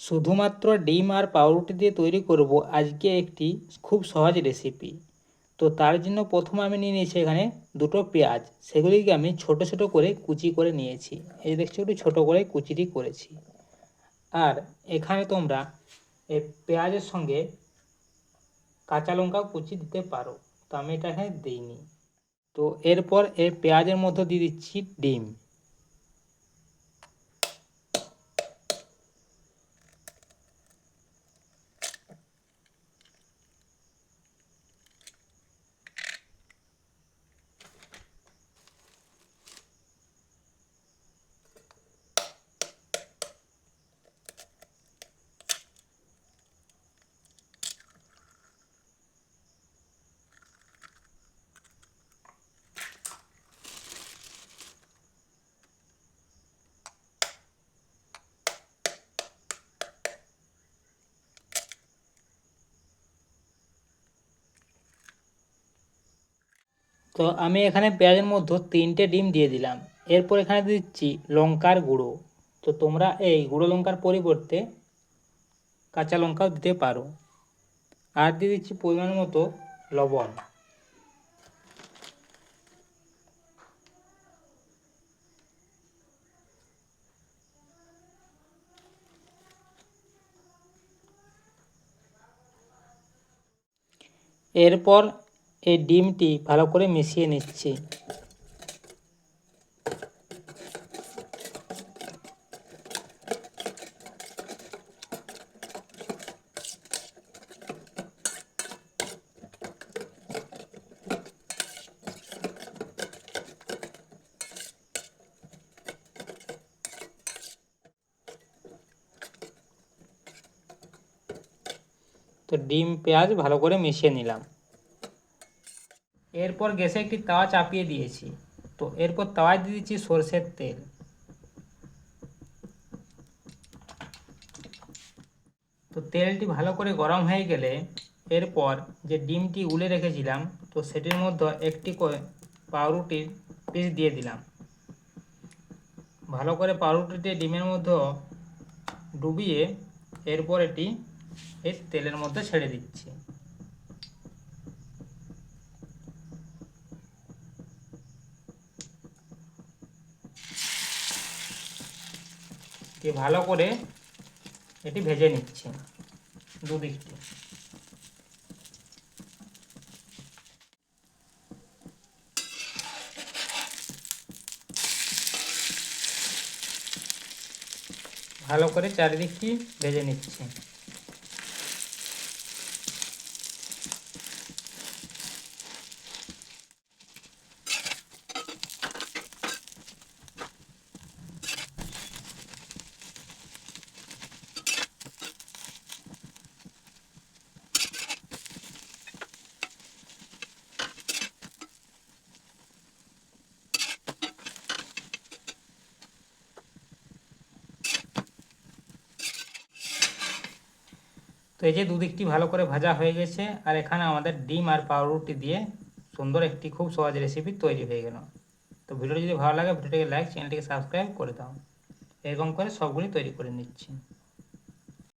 শুধুমাত্র ডিম আর পাউরুটি দিয়ে তৈরি করব আজকে একটি খুব সহজ রেসিপি। তো তার জন্য প্রথমে আমি নিয়ে নিয়েছি এখানে দুটো পেঁয়াজ, সেগুলিকে আমি ছোট ছোট করে কুচি করে নিয়েছি। এই দেখছো একটু ছোটো করে কুচিটি করেছি। আর এখানে তোমরা এই পেঁয়াজের সঙ্গে কাঁচা লঙ্কা কুচি দিতে পারো, তো আমি এটা এখানে দিইনি। তো এরপর এই পেঁয়াজের মধ্যে দিয়ে দিচ্ছি ডিম। তো আমি এখানে পেঁয়াজের মধ্যে 3টে ডিম দিয়ে দিলাম। এরপর এখানে দিচ্ছি লঙ্কার গুঁড়ো। তো তোমরা এই গুঁড়ো লঙ্কার পরিবর্তে কাঁচা লঙ্কাও দিতে পারো। আর দিয়ে দিচ্ছি পরিমাণ মতো লবণ। এরপর এই ডিমটি ভালো করে মিশিয়ে নিচ্ছি। তো ডিম পেঁয়াজ ভালো করে মিশিয়ে নিলাম। এরপর গ্যাসে একটি তাওয়া চাপিয়ে দিয়েছি। তো এরপর তাওয়ায় দিয়ে দিচ্ছি সরষের তেল। তো তেলটি ভালো করে গরম হয়ে গেলে এরপর যে ডিমটি গুলে রেখেছিলাম, তো সেটির মধ্যে একটি করে পাউরুটির পিস দিয়ে দিলাম। ভালো করে পাউরুটিটি ডিমের মধ্যে ডুবিয়ে এরপর এটি এই তেলের মধ্যে ছেড়ে দিচ্ছি। ভালো করে এটি ভেজে নিচ্ছি দুদিকটি। ভালো করে চারিদিকটি ভেজে নিচ্ছি। তো এই যে দুদিকটি ভালো করে ভাজা হয়ে গেছে, আর এখানে আমাদের ডিম আর পাউরুটি দিয়ে সুন্দর একটি খুব সহজ রেসিপি তৈরি হয়ে গেল। তো ভিডিওটি যদি ভালো লাগে ভিডিওটিকে লাইক, চ্যানেলটিকে সাবস্ক্রাইব করে দাও। এরকম করে সবগুলি তৈরি করে নিচ্ছি।